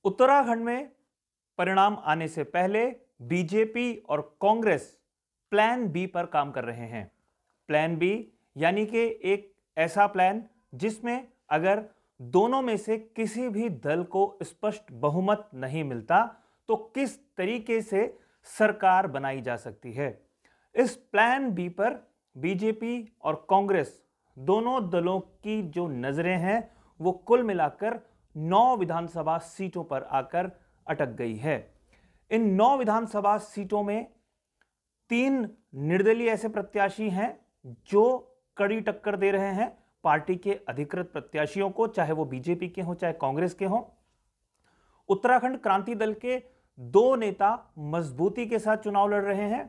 उत्तराखंड में परिणाम आने से पहले बीजेपी और कांग्रेस प्लान बी पर काम कर रहे हैं। प्लान बी यानी कि एक ऐसा प्लान जिसमें अगर दोनों में से किसी भी दल को स्पष्ट बहुमत नहीं मिलता तो किस तरीके से सरकार बनाई जा सकती है। इस प्लान बी पर बीजेपी और कांग्रेस दोनों दलों की जो नजरें हैं वो कुल मिलाकर 9 विधानसभा सीटों पर आकर अटक गई है। इन 9 विधानसभा सीटों में 3 निर्दलीय ऐसे प्रत्याशी हैं जो कड़ी टक्कर दे रहे हैं पार्टी के अधिकृत प्रत्याशियों को, चाहे वो बीजेपी के हों चाहे कांग्रेस के हों। उत्तराखंड क्रांति दल के 2 नेता मजबूती के साथ चुनाव लड़ रहे हैं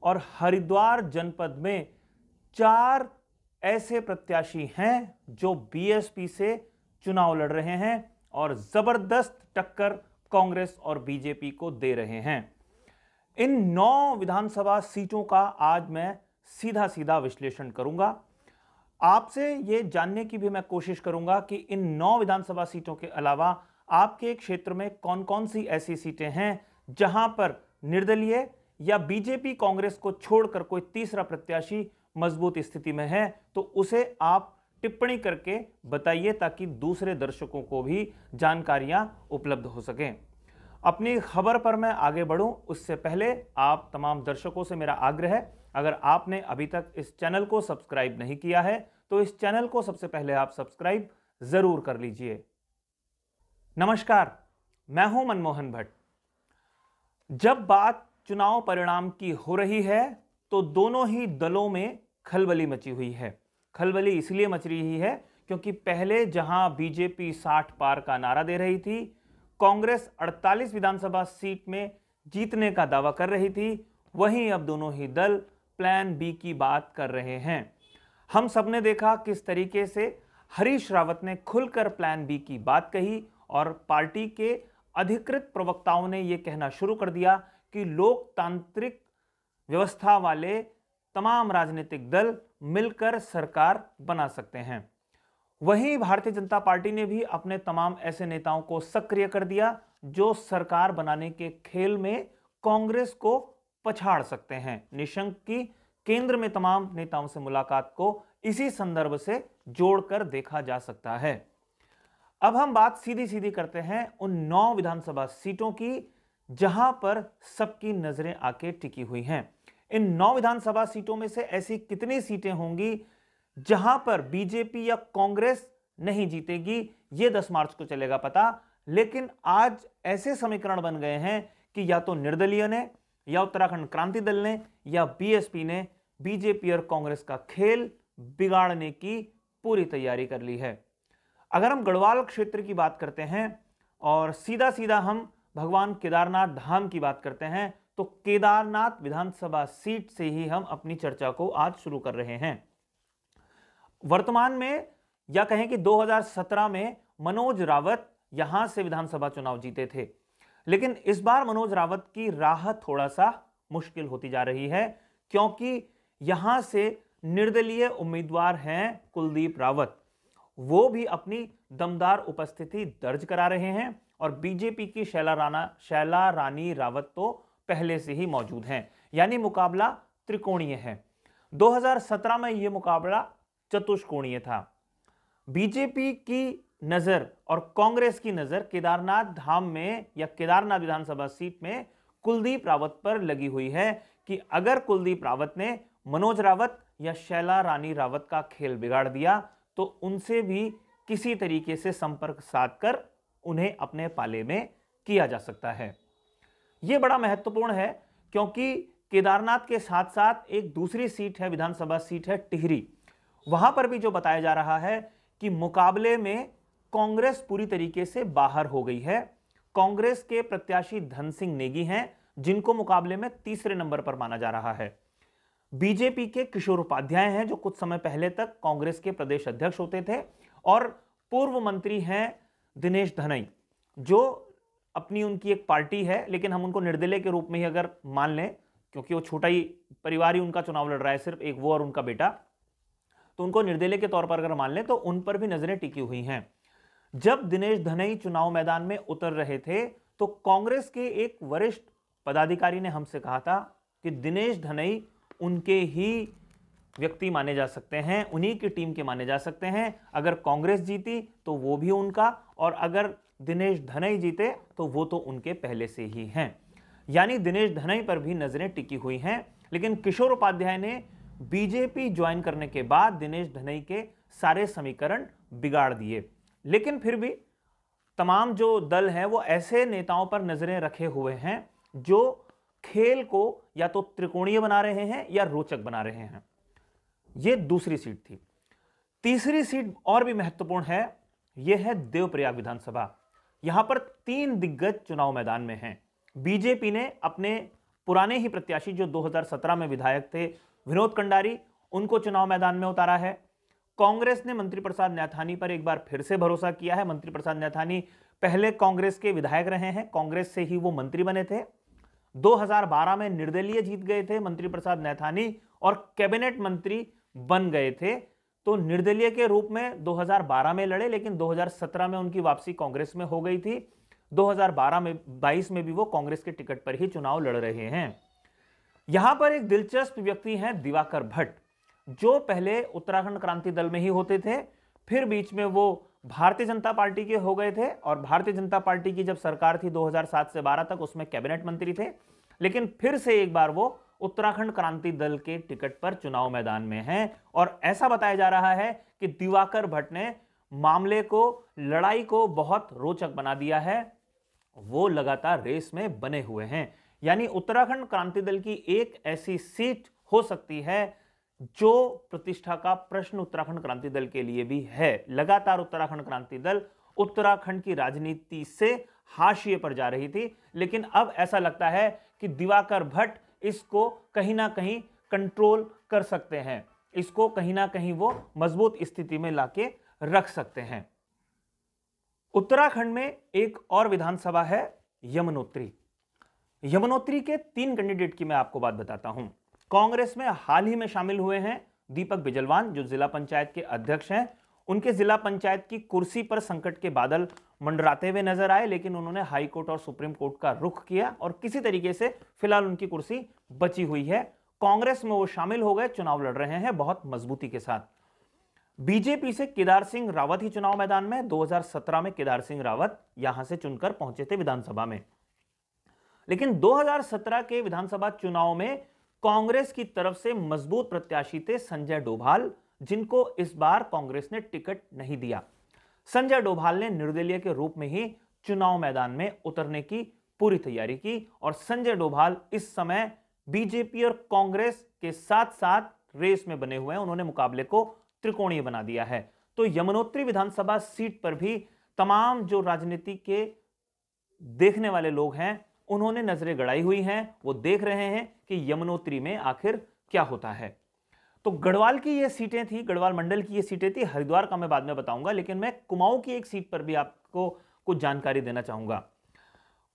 और हरिद्वार जनपद में 4 ऐसे प्रत्याशी हैं जो बीएसपी से चुनाव लड़ रहे हैं और जबरदस्त टक्कर कांग्रेस और बीजेपी को दे रहे हैं। इन 9 विधानसभा सीटों का आज मैं सीधा सीधा विश्लेषण करूंगा। आपसे यह जानने की भी मैं कोशिश करूंगा कि इन 9 विधानसभा सीटों के अलावा आपके क्षेत्र में कौन कौन सी ऐसी सीटें हैं जहां पर निर्दलीय या बीजेपी कांग्रेस को छोड़कर कोई तीसरा प्रत्याशी मजबूत स्थिति में है, तो उसे आप टिप्पणी करके बताइए ताकि दूसरे दर्शकों को भी जानकारियां उपलब्ध हो सकें। अपनी खबर पर मैं आगे बढ़ूं उससे पहले आप तमाम दर्शकों से मेरा आग्रह है, अगर आपने अभी तक इस चैनल को सब्सक्राइब नहीं किया है तो इस चैनल को सबसे पहले आप सब्सक्राइब जरूर कर लीजिए। नमस्कार, मैं हूं मनमोहन भट्ट। जब बात चुनाव परिणाम की हो रही है तो दोनों ही दलों में खलबली मची हुई है। खलबली इसलिए मच रही है क्योंकि पहले जहां बीजेपी 60 पार का नारा दे रही थी, कांग्रेस 48 विधानसभा सीट में जीतने का दावा कर रही थी, वहीं अब दोनों ही दल प्लान बी की बात कर रहे हैं। हम सबने देखा किस तरीके से हरीश रावत ने खुलकर प्लान बी की बात कही और पार्टी के अधिकृत प्रवक्ताओं ने यह कहना शुरू कर दिया कि लोकतांत्रिक व्यवस्था वाले तमाम राजनीतिक दल मिलकर सरकार बना सकते हैं। वहीं भारतीय जनता पार्टी ने भी अपने तमाम ऐसे नेताओं को सक्रिय कर दिया जो सरकार बनाने के खेल में कांग्रेस को पछाड़ सकते हैं। निशंक की केंद्र में तमाम नेताओं से मुलाकात को इसी संदर्भ से जोड़कर देखा जा सकता है। अब हम बात सीधी सीधी करते हैं उन 9 विधानसभा सीटों की जहां पर सबकी नजरें आके टिकी हुई हैं। इन 9 विधानसभा सीटों में से ऐसी कितनी सीटें होंगी जहां पर बीजेपी या कांग्रेस नहीं जीतेगी, यह 10 मार्च को चलेगा पता। लेकिन आज ऐसे समीकरण बन गए हैं कि या तो निर्दलीय ने या उत्तराखंड क्रांति दल ने या बीएसपी ने बीजेपी और कांग्रेस का खेल बिगाड़ने की पूरी तैयारी कर ली है। अगर हम गढ़वाल क्षेत्र की बात करते हैं और सीधा सीधा हम भगवान केदारनाथ धाम की बात करते हैं तो केदारनाथ विधानसभा सीट से ही हम अपनी चर्चा को आज शुरू कर रहे हैं। वर्तमान में या कहें कि 2017 में मनोज रावत यहां से विधानसभा चुनाव जीते थे, लेकिन इस बार मनोज रावत की राह थोड़ा सा मुश्किल होती जा रही है क्योंकि यहां से निर्दलीय उम्मीदवार हैं कुलदीप रावत। वो भी अपनी दमदार उपस्थिति दर्ज करा रहे हैं और बीजेपी की शैला रानी रावत तो पहले से ही मौजूद हैं, यानी मुकाबला त्रिकोणीय है। 2017 में यह मुकाबला चतुष्कोणीय था। बीजेपी की नजर और कांग्रेस की नजर केदारनाथ धाम में या केदारनाथ विधानसभा सीट में कुलदीप रावत पर लगी हुई है कि अगर कुलदीप रावत ने मनोज रावत या शैला रानी रावत का खेल बिगाड़ दिया तो उनसे भी किसी तरीके से संपर्क साधकर उन्हें अपने पाले में किया जा सकता है। यह बड़ा महत्वपूर्ण है क्योंकि केदारनाथ के साथ साथ एक दूसरी सीट है, विधानसभा सीट है टिहरी। वहां पर भी जो बताया जा रहा है कि मुकाबले में कांग्रेस पूरी तरीके से बाहर हो गई है। कांग्रेस के प्रत्याशी धन सिंह नेगी हैं जिनको मुकाबले में तीसरे नंबर पर माना जा रहा है। बीजेपी के किशोर उपाध्याय हैं जो कुछ समय पहले तक कांग्रेस के प्रदेश अध्यक्ष होते थे और पूर्व मंत्री हैं दिनेश धनई, जो अपनी उनकी एक पार्टी है लेकिन हम उनको निर्दलीय के रूप में ही अगर मान लें क्योंकि वो छोटा ही परिवार ही उनका चुनाव लड़ रहा है, सिर्फ एक वो और उनका बेटा, तो उनको निर्दलीय के तौर पर अगर मान लें तो उन पर भी नजरें टिकी हुई हैं। जब दिनेश धनई चुनाव मैदान में उतर रहे थे तो कांग्रेस के एक वरिष्ठ पदाधिकारी ने हमसे कहा था कि दिनेश धनई उनके ही व्यक्ति माने जा सकते हैं, उन्हीं की टीम के माने जा सकते हैं। अगर कांग्रेस जीती तो वो भी उनका, और अगर दिनेश धनई जीते तो वो तो उनके पहले से ही हैं। यानी दिनेश धनई पर भी नजरें टिकी हुई हैं। लेकिन किशोर उपाध्याय ने बीजेपी ज्वाइन करने के बाद दिनेश धनई के सारे समीकरण बिगाड़ दिए। लेकिन फिर भी तमाम जो दल हैं वो ऐसे नेताओं पर नजरें रखे हुए हैं जो खेल को या तो त्रिकोणीय बना रहे हैं या रोचक बना रहे हैं। यह दूसरी सीट थी। तीसरी सीट और भी महत्वपूर्ण है, यह है देवप्रयाग विधानसभा। यहां पर 3 दिग्गज चुनाव मैदान में हैं। बीजेपी ने अपने पुराने ही प्रत्याशी जो 2017 में विधायक थे विनोद कंडारी, उनको चुनाव मैदान में उतारा है। कांग्रेस ने मंत्री प्रसाद नैथानी पर एक बार फिर से भरोसा किया है। मंत्री प्रसाद नैथानी पहले कांग्रेस के विधायक रहे हैं, कांग्रेस से ही वो मंत्री बने थे। 2012 में निर्दलीय जीत गए थे मंत्री प्रसाद नैथानी और कैबिनेट मंत्री बन गए थे। तो निर्दलीय के रूप में 2012 में लड़े, लेकिन 2017 में उनकी वापसी कांग्रेस में हो गई थी। 2022 में भी वो कांग्रेस के टिकट पर ही चुनाव लड़ रहे हैं। यहां पर एक दिलचस्प व्यक्ति हैं दिवाकर भट्ट, जो पहले उत्तराखंड क्रांति दल में ही होते थे, फिर बीच में वो भारतीय जनता पार्टी के हो गए थे और भारतीय जनता पार्टी की जब सरकार थी 2007 से 12 तक, उसमें कैबिनेट मंत्री थे। लेकिन फिर से एक बार वो उत्तराखंड क्रांति दल के टिकट पर चुनाव मैदान में हैं और ऐसा बताया जा रहा है कि दिवाकर भट्ट ने मामले को, लड़ाई को बहुत रोचक बना दिया है। वो लगातार रेस में बने हुए हैं। यानी उत्तराखंड क्रांति दल की एक ऐसी सीट हो सकती है जो प्रतिष्ठा का प्रश्न उत्तराखंड क्रांति दल के लिए भी है। लगातार उत्तराखंड क्रांति दल उत्तराखंड की राजनीति से हाशिए पर जा रही थी, लेकिन अब ऐसा लगता है कि दिवाकर भट्ट इसको कहीं ना कहीं कंट्रोल कर सकते हैं, इसको कहीं ना कहीं वो मजबूत स्थिति में लाके रख सकते हैं। उत्तराखंड में एक और विधानसभा है यमुनोत्री। यमुनोत्री के 3 कैंडिडेट की मैं आपको बात बताता हूं। कांग्रेस में हाल ही में शामिल हुए हैं दीपक बिजलवान, जो जिला पंचायत के अध्यक्ष हैं। उनके जिला पंचायत की कुर्सी पर संकट के बादल मंडराते हुए नजर आए, लेकिन उन्होंने हाई कोर्ट और सुप्रीम कोर्ट का रुख किया और किसी तरीके से फिलहाल उनकी कुर्सी बची हुई है। कांग्रेस में वो शामिल हो गए, चुनाव लड़ रहे हैं बहुत मजबूती के साथ। बीजेपी से केदार सिंह रावत ही चुनाव मैदान में। 2017 में केदार सिंह रावत यहां से चुनकर पहुंचे थे विधानसभा में, लेकिन 2017 के विधानसभा चुनाव में कांग्रेस की तरफ से मजबूत प्रत्याशी थे संजय डोभाल, जिनको इस बार कांग्रेस ने टिकट नहीं दिया। संजय डोभाल ने निर्दलीय के रूप में ही चुनाव मैदान में उतरने की पूरी तैयारी की और संजय डोभाल इस समय बीजेपी और कांग्रेस के साथ साथ रेस में बने हुए हैं। उन्होंने मुकाबले को त्रिकोणीय बना दिया है। तो यमुनोत्री विधानसभा सीट पर भी तमाम जो राजनीति के देखने वाले लोग हैं उन्होंने नजरें गड़ाई हुई हैं। वो देख रहे हैं कि यमुनोत्री में आखिर क्या होता है। तो गढ़वाल की ये सीटें थी, गढ़वाल मंडल की ये सीटें थी। हरिद्वार का मैं बाद में बताऊंगा, लेकिन मैं कुमाऊं की एक सीट पर भी आपको कुछ जानकारी देना चाहूंगा।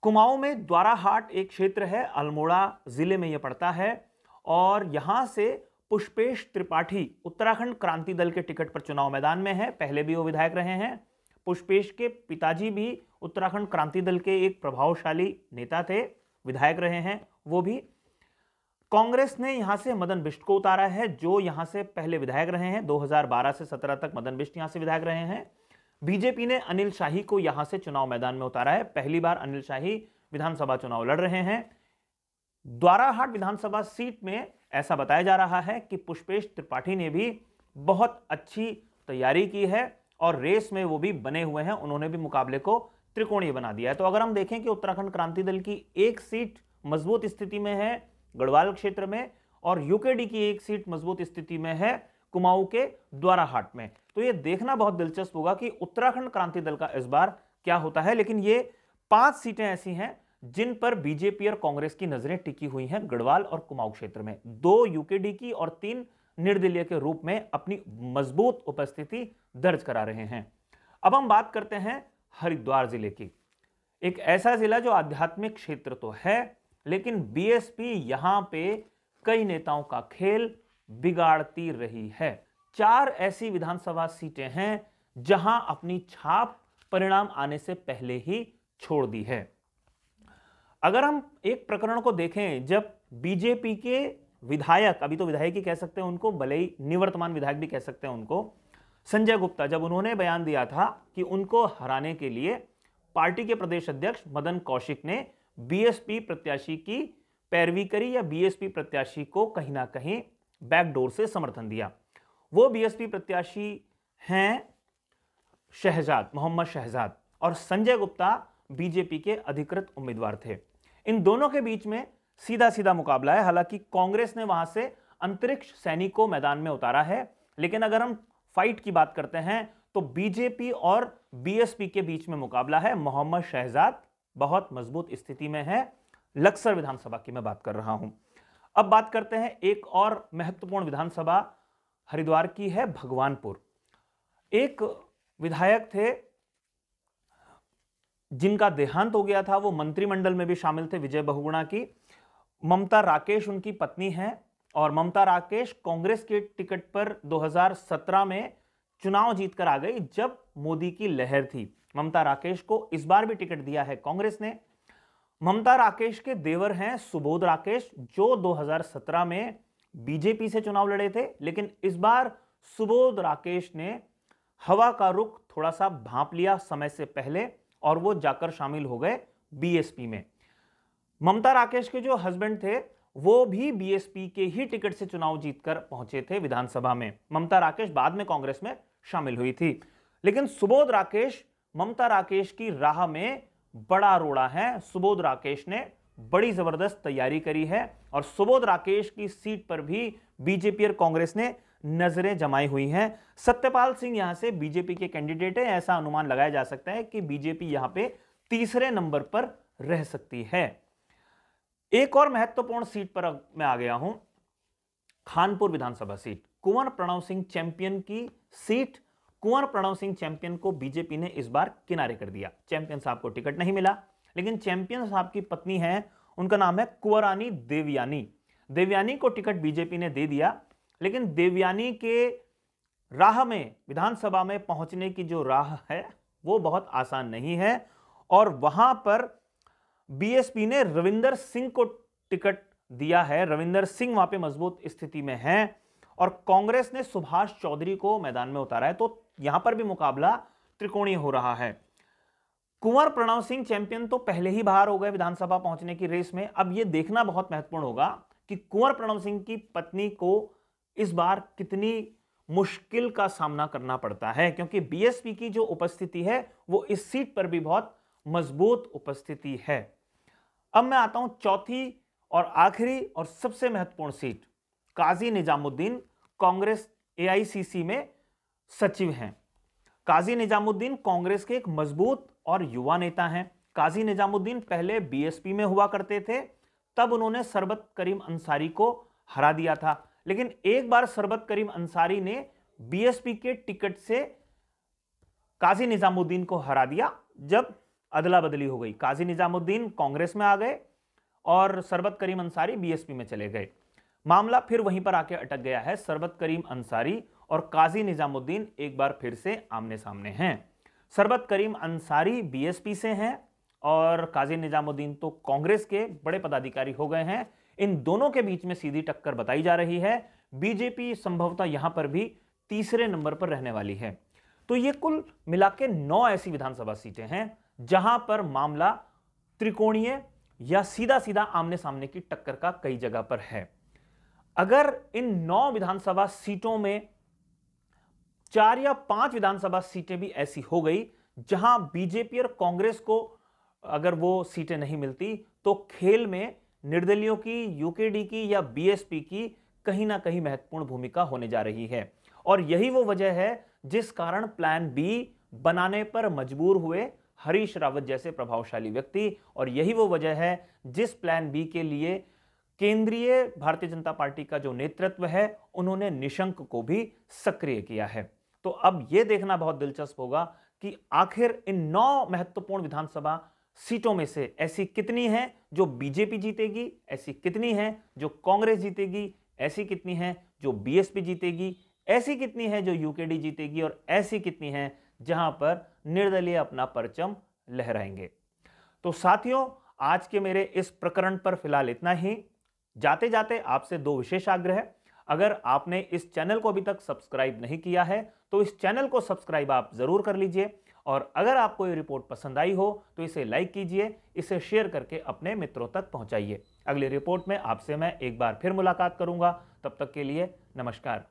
कुमाऊं में द्वाराहाट एक क्षेत्र है, अल्मोड़ा जिले में यह पड़ता है और यहां से पुष्पेश त्रिपाठी उत्तराखंड क्रांति दल के टिकट पर चुनाव मैदान में है। पहले भी वो विधायक रहे हैं। पुष्पेश के पिताजी भी उत्तराखंड क्रांति दल के एक प्रभावशाली नेता थे, विधायक रहे हैं वो भी। कांग्रेस ने यहां से मदन बिष्ट को उतारा है, जो यहां से पहले विधायक रहे हैं। 2012 से 17 तक मदन बिष्ट यहां से विधायक रहे हैं। बीजेपी ने अनिल शाही को यहां से चुनाव मैदान में उतारा है। पहली बार अनिल शाही विधानसभा चुनाव लड़ रहे हैं। द्वाराहाट विधानसभा सीट में ऐसा बताया जा रहा है कि पुष्पेश त्रिपाठी ने भी बहुत अच्छी तैयारी की है और रेस में वो भी बने हुए हैं। उन्होंने भी मुकाबले को त्रिकोणीय बना दिया है। तो अगर हम देखें कि उत्तराखंड क्रांति दल की एक सीट मजबूत स्थिति में है गढ़वाल क्षेत्र में और यूकेडी की एक सीट मजबूत स्थिति में है कुमाऊं के द्वाराहाट में, तो यह देखना बहुत दिलचस्प होगा कि उत्तराखंड क्रांति दल का इस बार क्या होता है। लेकिन ये 5 सीटें ऐसी हैं जिन पर बीजेपी और कांग्रेस की नजरें टिकी हुई हैं गढ़वाल और कुमाऊं क्षेत्र में। 2 यूकेडी की और 3 निर्दलीय के रूप में अपनी मजबूत उपस्थिति दर्ज करा रहे हैं। अब हम बात करते हैं हरिद्वार जिले की। एक ऐसा जिला जो आध्यात्मिक क्षेत्र तो है, लेकिन बीएसपी यहां पे कई नेताओं का खेल बिगाड़ती रही है। 4 ऐसी विधानसभा सीटें हैं जहां अपनी छाप परिणाम आने से पहले ही छोड़ दी है। अगर हम एक प्रकरण को देखें, जब बीजेपी के विधायक, अभी तो विधायक ही कह सकते हैं उनको, भले ही निवर्तमान विधायक भी कह सकते हैं उनको, संजय गुप्ता, जब उन्होंने बयान दिया था कि उनको हराने के लिए पार्टी के प्रदेश अध्यक्ष मदन कौशिक ने बीएसपी प्रत्याशी की पैरवी करी या बीएसपी प्रत्याशी को कहीं ना कहीं बैकडोर से समर्थन दिया। वो बीएसपी प्रत्याशी हैं शहजाद, मोहम्मद शहजाद, और संजय गुप्ता बीजेपी के अधिकृत उम्मीदवार थे। इन दोनों के बीच में सीधा सीधा मुकाबला है। हालांकि कांग्रेस ने वहां से अंतरिक्ष सैनिक को मैदान में उतारा है, लेकिन अगर हम फाइट की बात करते हैं तो बीजेपी और बीएसपी के बीच में मुकाबला है। मोहम्मद शहजाद बहुत मजबूत स्थिति में है। लक्सर विधानसभा की मैं बात कर रहा हूं। अब बात करते हैं एक और महत्वपूर्ण विधानसभा हरिद्वार की है, भगवानपुर। एक विधायक थे जिनका देहांत हो गया था, वो मंत्रिमंडल में भी शामिल थे, विजय बहुगुणा की। ममता राकेश उनकी पत्नी हैं, और ममता राकेश कांग्रेस के टिकट पर 2017 में चुनाव जीतकर आ गई जब मोदी की लहर थी। ममता राकेश को इस बार भी टिकट दिया है कांग्रेस ने। ममता राकेश के देवर हैं सुबोध राकेश, जो 2017 में बीजेपी से चुनाव लड़े थे, लेकिन इस बार सुबोध राकेश ने हवा का रुख थोड़ा सा भांप लिया समय से पहले, और वो जाकर शामिल हो गए बीएसपी में। ममता राकेश के जो हस्बैंड थे वो भी बीएसपी के ही टिकट से चुनाव जीतकर पहुंचे थे विधानसभा में। ममता राकेश बाद में कांग्रेस में शामिल हुई थी, लेकिन सुबोध राकेश ममता राकेश की राह में बड़ा रोड़ा है। सुबोध राकेश ने बड़ी जबरदस्त तैयारी करी है, और सुबोध राकेश की सीट पर भी बीजेपी और कांग्रेस ने नजरें जमाई हुई हैं। सत्यपाल सिंह यहां से बीजेपी के कैंडिडेट है। ऐसा अनुमान लगाया जा सकता है कि बीजेपी यहां पे तीसरे नंबर पर रह सकती है। एक और महत्वपूर्ण सीट पर मैं आ गया हूं, खानपुर विधानसभा सीट, कुंवर प्रणव सिंह चैंपियन की सीट। कुंवर प्रणव सिंह चैंपियन को बीजेपी ने इस बार किनारे कर दिया। चैंपियन साहब को टिकट नहीं मिला, लेकिन चैंपियन साहब की पत्नी है, उनका नाम है कुंवरानी देवयानी। देवयानी को टिकट बीजेपी ने दे दिया, लेकिन देवयानी के राह में, विधानसभा में पहुंचने की जो राह है वो बहुत आसान नहीं है, और वहां पर बीएसपी ने रविंदर सिंह को टिकट दिया है। रविंदर सिंह वहां पे मजबूत स्थिति में हैं, और कांग्रेस ने सुभाष चौधरी को मैदान में उतारा है। तो यहां पर भी मुकाबला त्रिकोणीय हो रहा है। कुंवर प्रणव सिंह चैंपियन तो पहले ही बाहर हो गए विधानसभा पहुंचने की रेस में। अब यह देखना बहुत महत्वपूर्ण होगा कि कुंवर प्रणव सिंह की पत्नी को इस बार कितनी मुश्किल का सामना करना पड़ता है, क्योंकि बीएसपी की जो उपस्थिति है वो इस सीट पर भी बहुत मजबूत उपस्थिति है। अब मैं आता हूं चौथी और आखिरी और सबसे महत्वपूर्ण सीट, काजी निजामुद्दीन। कांग्रेस एआईसीसी में सचिव हैं। काजी निजामुद्दीन कांग्रेस के एक मजबूत और युवा नेता हैं। काजी निजामुद्दीन पहले बीएसपी में हुआ करते थे, तब उन्होंने सरबत करीम अंसारी को हरा दिया था। लेकिन एक बार सरबत करीम अंसारी ने बीएसपी के टिकट से काजी निजामुद्दीन को हरा दिया, जब अदला बदली हो गई। काजी निजामुद्दीन कांग्रेस में आ गए और सरबत करीम अंसारी बीएसपी में चले गए। मामला फिर वहीं पर आके अटक गया है। सरबत करीम अंसारी और काजी निजामुद्दीन एक बार फिर से आमने सामने हैं। सरबत करीम अंसारी बीएसपी से हैं और काजी निजामुद्दीन तो कांग्रेस के बड़े पदाधिकारी हो गए हैं। इन दोनों के बीच में सीधी टक्कर बताई जा रही है। बीजेपी संभवतः यहां पर भी तीसरे नंबर पर रहने वाली है। तो ये कुल मिला के 9 ऐसी विधानसभा सीटें हैं जहां पर मामला त्रिकोणीय या सीधा सीधा आमने सामने की टक्कर का कई जगह पर है। अगर इन 9 विधानसभा सीटों में 4 या 5 विधानसभा सीटें भी ऐसी हो गई जहां बीजेपी और कांग्रेस को अगर वो सीटें नहीं मिलती, तो खेल में निर्दलियों की, यूकेडी की या बीएसपी की कहीं ना कहीं महत्वपूर्ण भूमिका होने जा रही है। और यही वो वजह है जिस कारण प्लान बी बनाने पर मजबूर हुए हरीश रावत जैसे प्रभावशाली व्यक्ति, और यही वो वजह है जिस प्लान बी के लिए केंद्रीय भारतीय जनता पार्टी का जो नेतृत्व है उन्होंने निशंक को भी सक्रिय किया है। तो अब यह देखना बहुत दिलचस्प होगा कि आखिर इन 9 महत्वपूर्ण विधानसभा सीटों में से ऐसी कितनी हैं जो बीजेपी जीतेगी, ऐसी कितनी हैं जो कांग्रेस जीतेगी, ऐसी कितनी हैं जो बीएसपी जीतेगी, ऐसी कितनी है जो यूकेडी जीतेगी, और ऐसी कितनी है जहां पर निर्दलीय अपना परचम लहराएंगे। तो साथियों, आज के मेरे इस प्रकरण पर फिलहाल इतना ही। जाते जाते आपसे दो विशेष आग्रह। अगर आपने इस चैनल को अभी तक सब्सक्राइब नहीं किया है तो इस चैनल को सब्सक्राइब आप जरूर कर लीजिए, और अगर आपको ये रिपोर्ट पसंद आई हो तो इसे लाइक कीजिए, इसे शेयर करके अपने मित्रों तक पहुंचाइए। अगली रिपोर्ट में आपसे मैं एक बार फिर मुलाकात करूंगा। तब तक के लिए नमस्कार।